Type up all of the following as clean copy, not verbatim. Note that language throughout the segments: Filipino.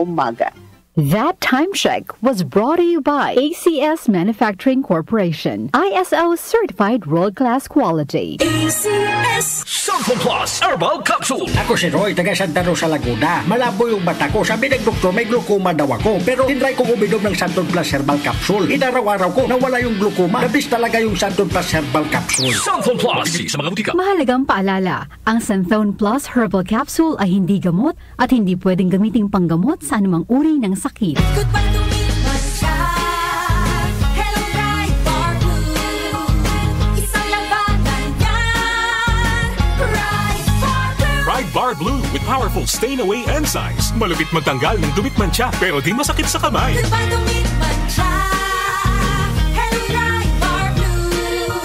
umaga. That time check was brought to you by ACS Manufacturing Corporation, ISO certified world-class quality. ACS Santon Plus Herbal Capsule. Ako si Roy, taga Santa Rosa, Laguna. Malabo yung mata ko. Sabi ng doktor, may glaucoma daw ako. Pero tinry kong uminom ng Santon Plus Herbal Capsule. Inaraw-araw ko, nawala yung glaucoma. Nabis talaga yung Santon Plus Herbal Capsule. Santon Plus. Sa mga butika. Mahalagang paalala, ang Santon Plus Herbal Capsule ay hindi gamot at hindi pwedeng gamiting panggamot sa anumang uri ng sakit. Goodbye to me, Hello, Right Bar Blue. Isang labanan yan. Right Bar Blue. Right Bar Blue with powerful stain-away enzymes. Malupit magtanggal ng dumit mancha pero di masakit sa kamay. Goodbye to me, Hello, Right Bar Blue.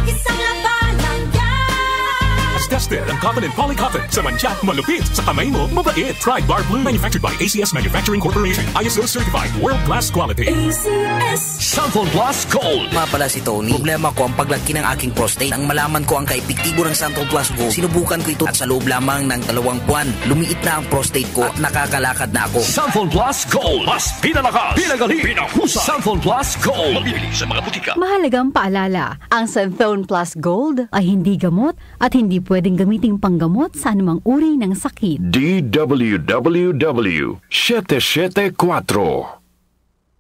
Isang labanan yan. As tested ang cotton and polycotton sa mancha, malupit sa kamay mo, mabait. Right Bar Blue, manufactured by ACS Manufacturing Corporation, ISO certified world-class quality. ACS Santon Plus Gold. Pala si Tony. Problema ko ang paglaki ng aking prostate. Nang malaman ko ang kaepektibo ng Santon Plus Gold, sinubukan ko ito at sa loob lamang ng 2 buwan, lumiit na ang prostate ko at nakakalakad na ako. Santon Plus Gold. Mas pinalakas, pinagaling, pinahusay. Santon Plus Gold. Mabibili sa mga butika. Mahalagang paalala, ang Santon Plus Gold ay hindi gamot at hindi pwedeng gamiting panggamot sa anumang uri ng sakit. DWWW 774.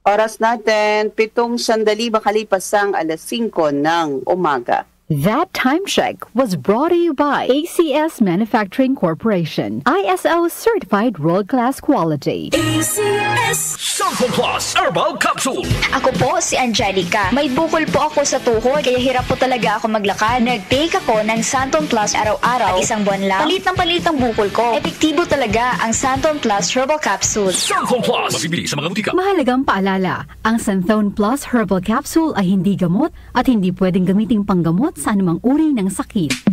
Oras natin, 7 sandali makalipas ang 5:00 ng umaga. That time check was brought to you by ACS Manufacturing Corporation, ISO certified world-class quality. ACS Santon Plus Herbal Capsule. Ako po si Angelica. May bukol po ako sa tuhod, kaya hirap po talaga ako maglakad. Nag-take ako ng Santon Plus araw-araw at 1 buwan lang. Palit ng bukol ko. Epektibo talaga ang Santon Plus Herbal Capsule. Santon Plus. Mabibili sa mga butika. Mahalagang paalala, ang Santon Plus Herbal Capsule ay hindi gamot at hindi pwedeng gamiting panggamot sa anumang uri ng sakit.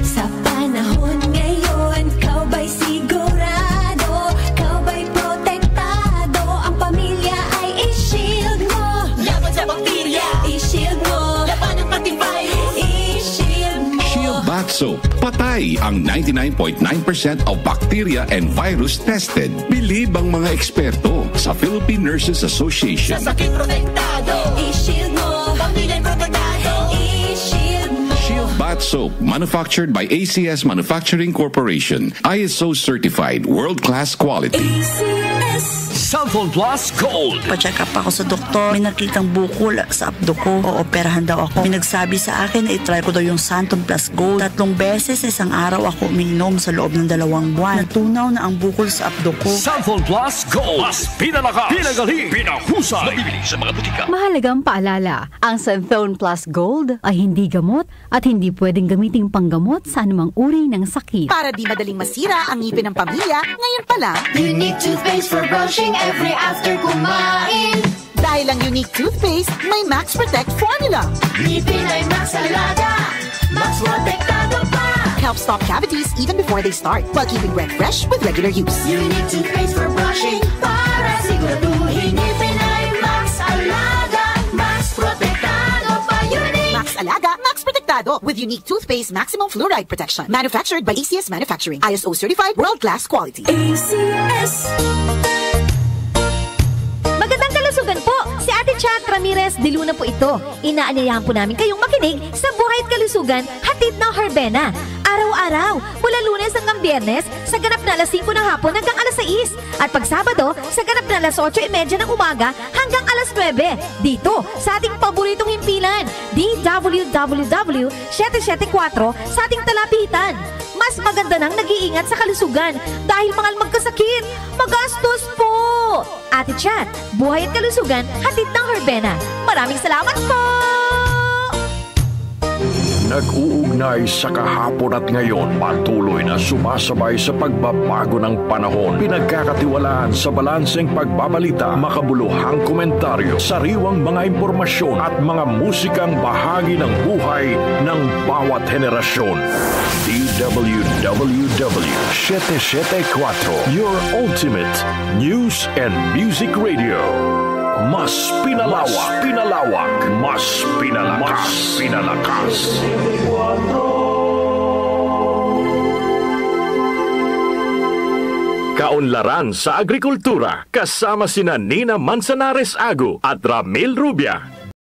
Sa panahon ngayon, kau ba'y sigurado? Kau ba'y protektado? Ang pamilya ay i-shield mo. Laban sa bakterya, i-shield mo. Laban ng pati virus, i-shield mo. Shield Bath Soap. Patay ang 99.9% of bacteria and virus tested. Bilib ang mga eksperto sa Philippine Nurses Association. Sa sakit protektado, i-shield mo. Pamilya'y protektado, i-shield mo. Shield Bath Soap, manufactured by ACS Manufacturing Corporation, ISO certified world-class quality. ACS Santon Plus Gold. Pa-check up ako sa doktor. May nakitang bukol sa abdo ko. Ooperahan daw ako. May nagsabi sa akin na itry ko daw yung Santon Plus Gold. 3 beses sa isang araw ako uminom sa loob ng 2 buwan. Natunaw na ang bukol sa abdo ko. Santon Plus Gold. Mas pinalakas, pinagaling, pinahusay. Mabibili sa mga butika. Mahalagang paalala, ang Santon Plus Gold ay hindi gamot at hindi pwedeng gamiting panggamot sa anumang uri ng sakit. Para di madaling masira ang ngipin ng pamilya, ngayon pa lang, Unique toothpaste for brushing every after kumain. dahil ang unique toothpaste may Max Protect formula. Ngipin ay Max Alaga, Max Protektado pa. Helps stop cavities even before they start, while keeping breath fresh with regular use. Unique toothpaste for brushing para siguraduhin ngipin ay Max Alaga, Max Protektado pa. Unique Max Alaga, Max Protectado with unique toothpaste maximum fluoride protection. Manufactured by ACS Manufacturing, ISO certified world-class quality. ACS. Magandang kalusugan po! Si Ate Chat Ramirez de Luna po ito. Inaanyayahan po namin kayong makinig sa Buhay at Kalusugan, hatid ng Herbena. Araw-araw, mula Lunes hanggang Biyernes, sa ganap na alas 5 ng hapon hanggang alas 6. At pag Sabado, sa ganap na alas 8:30 ng umaga hanggang alas 9. Dito, sa ating paboritong himpilan, DWWW 774 sa ating talapitan. Mas maganda nang nag-iingat sa kalusugan dahil mahal magkasakit. Magastos po! Ate Chat, Buhay at Kalusugan, hatid ng Herbena. Maraming salamat po! Nag-uugnay sa kahapon at ngayon, patuloy na sumasabay sa pagbabago ng panahon. Pinagkakatiwalaan sa balanseng pagbabalita, makabuluhang komentaryo, sariwang mga impormasyon at mga musikang bahagi ng buhay ng bawat henerasyon. DWWW 774, your ultimate news and music radio. Mas pinalawak, mas pinalakas. Kaunlaran sa Agrikultura kasama sina Nina Manzanares Ago at Ramil Rubia.